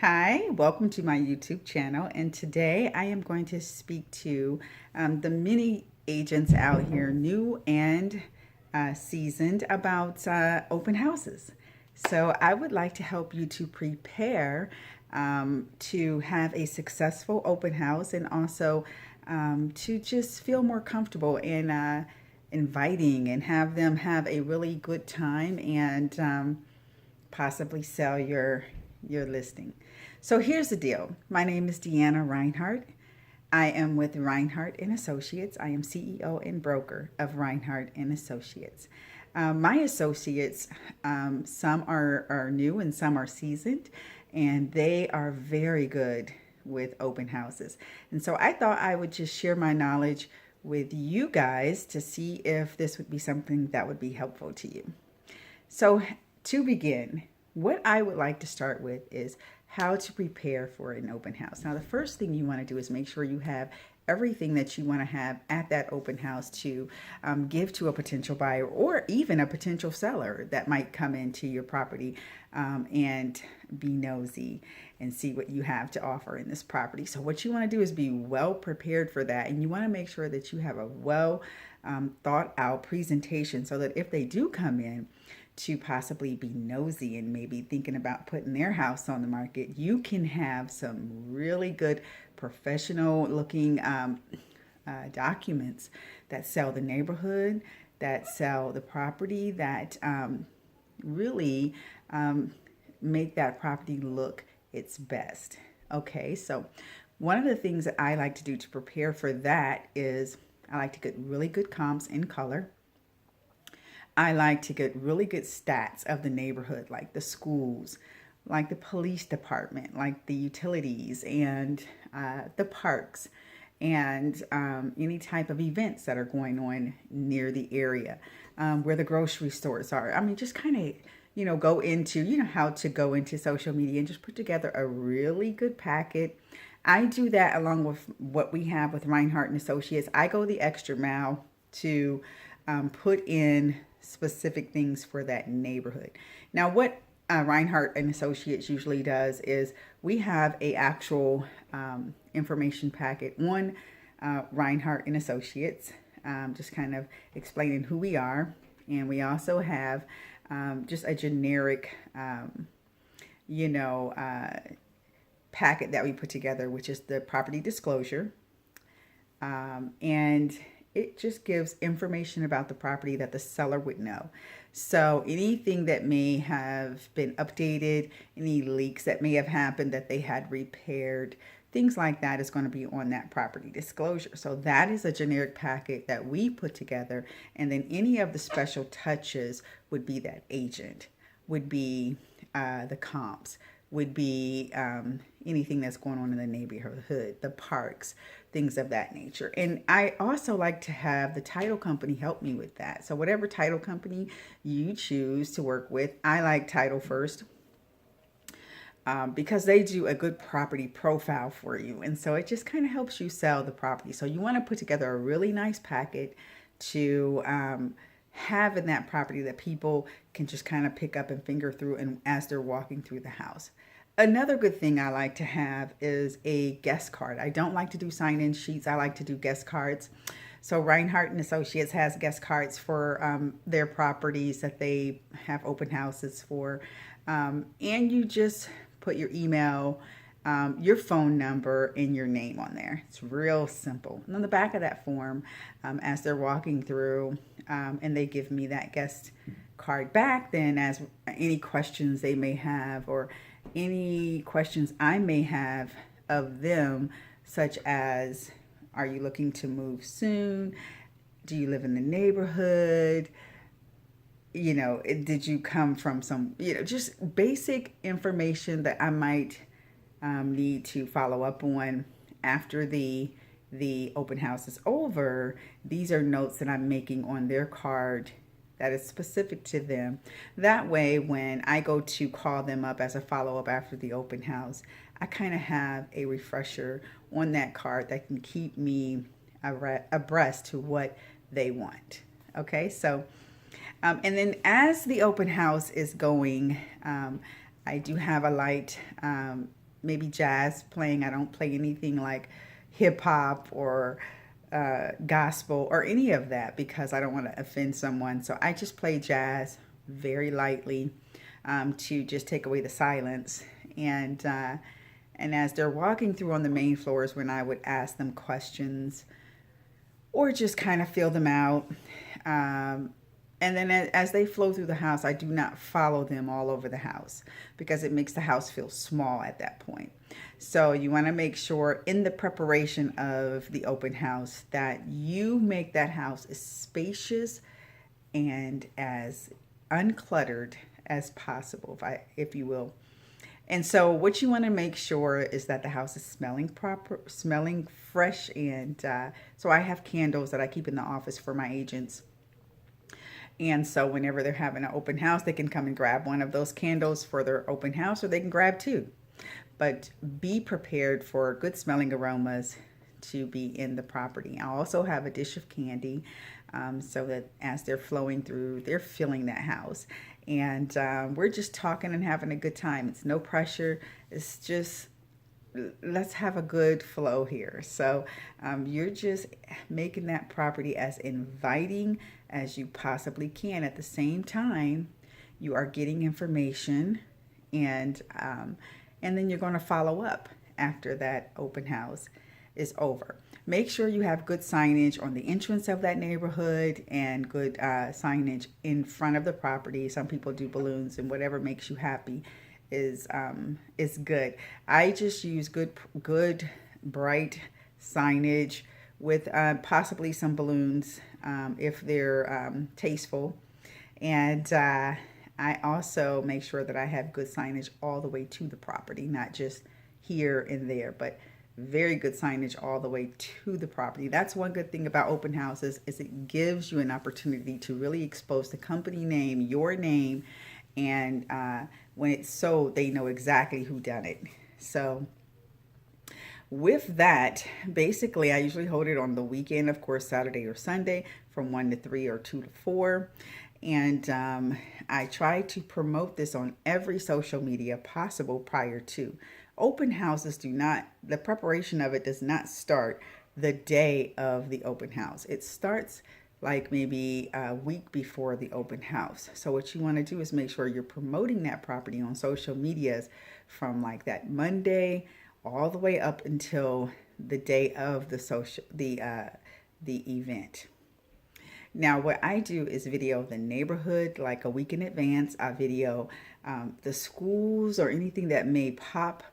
Hi, welcome to my YouTube channel. And today I am going to speak to the many agents out here, new and seasoned, about open houses. So I would like to help you to prepare to have a successful open house and also to just feel more comfortable in inviting and have them have a really good time and possibly sell your listing. So here's the deal. My name is Deanna Reinhardt. I am with Reinhardt and Associates. I am CEO and broker of Reinhardt and Associates. My associates, some are new and some are seasoned, and they are very good with open houses. And so I thought I would just share my knowledge with you guys to see if this would be something that would be helpful to you. So to begin, what I would like to start with is how to prepare for an open house. Now, the first thing you want to do is make sure you have everything that you want to have at that open house to give to a potential buyer or even a potential seller that might come into your property and be nosy and see what you have to offer in this property. So what you want to do is be well prepared for that, and you want to make sure that you have a well thought out presentation so that if they do come in to possibly be nosy and maybe thinking about putting their house on the market, you can have some really good professional looking documents that sell the neighborhood, that sell the property, that really make that property look its best. Okay, so one of the things that I like to do to prepare for that is I like to get really good comps in color. I like to get really good stats of the neighborhood, like the schools, like the police department, like the utilities and the parks, and any type of events that are going on near the area, where the grocery stores are. I mean, just kind of, go into, how to go into social media and just put together a really good packet. I do that along with what we have with Reinhardt and Associates. I go the extra mile to put in specific things for that neighborhood. Now, what Reinhardt and Associates usually does is we have a actual information packet on Reinhardt and Associates, just kind of explaining who we are, and we also have just a generic, packet that we put together, which is the property disclosure, and it just gives information about the property that the seller would know. So anything that may have been updated, any leaks that may have happened that they had repaired, things like that is going to be on that property disclosure. So that is a generic packet that we put together. And then any of the special touches would be that agent, would be the comps, would be anything that's going on in the neighborhood, the parks, things of that nature. And I also like to have the title company help me with that. So whatever title company you choose to work with, I like Title First because they do a good property profile for you. And so it just kind of helps you sell the property. So you want to put together a really nice packet to have in that property that people can just kind of pick up and finger through and as they're walking through the house. Another good thing I like to have is a guest card. I don't like to do sign-in sheets. I like to do guest cards. So Reinhardt and Associates has guest cards for their properties that they have open houses for. And you just put your email, your phone number, and your name on there. It's real simple. And on the back of that form, as they're walking through, and they give me that guest card back, then as any questions they may have or any questions I may have of them, such as, are you looking to move soon? Do you live in the neighborhood? Did you come from some, just basic information that I might need to follow up on after the open house is over. These are notes that I'm making on their card that is specific to them. That way, when I go to call them up as a follow-up after the open house, I kind of have a refresher on that card that can keep me abreast to what they want. Okay, so, and then as the open house is going, I do have a light maybe jazz playing. I don't play anything like hip hop or gospel or any of that because I don't want to offend someone. So I just play jazz very lightly to just take away the silence. And as they're walking through on the main floors, when I would ask them questions or just kind of feel them out. And then as they flow through the house, I do not follow them all over the house because it makes the house feel small at that point. So you want to make sure in the preparation of the open house that you make that house as spacious and as uncluttered as possible, if you will. And so what you want to make sure is that the house is smelling proper, smelling fresh. And so I have candles that I keep in the office for my agents. And so whenever they're having an open house, they can come and grab one of those candles for their open house, or they can grab two. But be prepared for good smelling aromas to be in the property. I also have a dish of candy so that as they're flowing through, they're filling that house. And we're just talking and having a good time. It's no pressure. It's just, let's have a good flow here. So you're just making that property as inviting as you possibly can. At the same time, you are getting information, and then you're going to follow up after that open house is over. Make sure you have good signage on the entrance of that neighborhood and good signage in front of the property. Some people do balloons, and whatever makes you happy is good. I just use good bright signage with possibly some balloons if they're tasteful. And I also make sure that I have good signage all the way to the property, not just here and there, but very good signage all the way to the property. That's one good thing about open houses, is it gives you an opportunity to really expose the company name, your name, and when it's sold, they know exactly who done it. So with that, basically, I usually hold it on the weekend, of course, Saturday or Sunday from 1 to 3 or 2 to 4. And I try to promote this on every social media possible prior to. Open houses the preparation of it does not start the day of the open house. It starts like maybe a week before the open house. So what you want to do is make sure you're promoting that property on social medias from like that Monday all the way up until the day of the event. Now, what I do is video the neighborhood like a week in advance. I video the schools or anything that may pop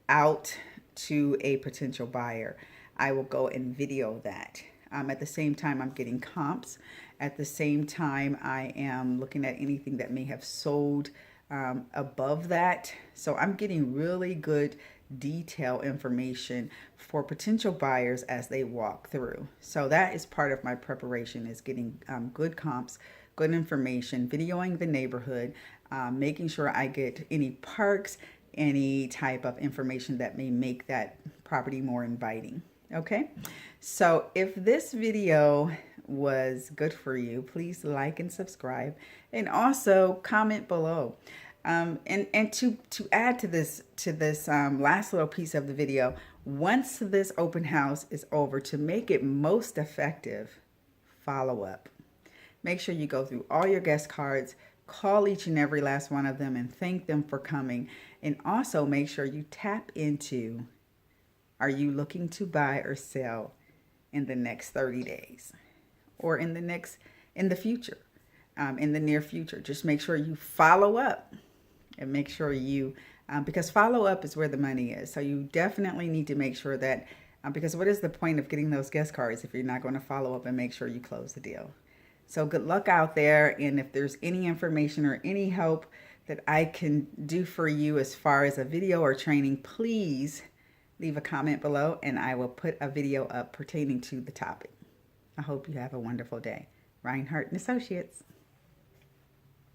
out to a potential buyer. I will go and video that. At the same time, I'm getting comps. At the same time, I am looking at anything that may have sold above that. So I'm getting really good detail information for potential buyers as they walk through. So that is part of my preparation, is getting good comps, good information, videoing the neighborhood, making sure I get any parks, any type of information that may make that property more inviting. Okay, so if this video was good for you, please like and subscribe, and also comment below. And to add to this last little piece of the video, once this open house is over, to make it most effective, follow up. Make sure you go through all your guest cards, call each and every last one of them and thank them for coming. And also make sure you tap into, are you looking to buy or sell in the next 30 days or in the future, in the near future? Just make sure you follow up and make sure you, because follow up is where the money is. So you definitely need to make sure that, because what is the point of getting those guest cards if you're not going to follow up and make sure you close the deal? So good luck out there. And if there's any information or any help that I can do for you as far as a video or training, please leave a comment below and I will put a video up pertaining to the topic. I hope you have a wonderful day. Reinhardt and Associates.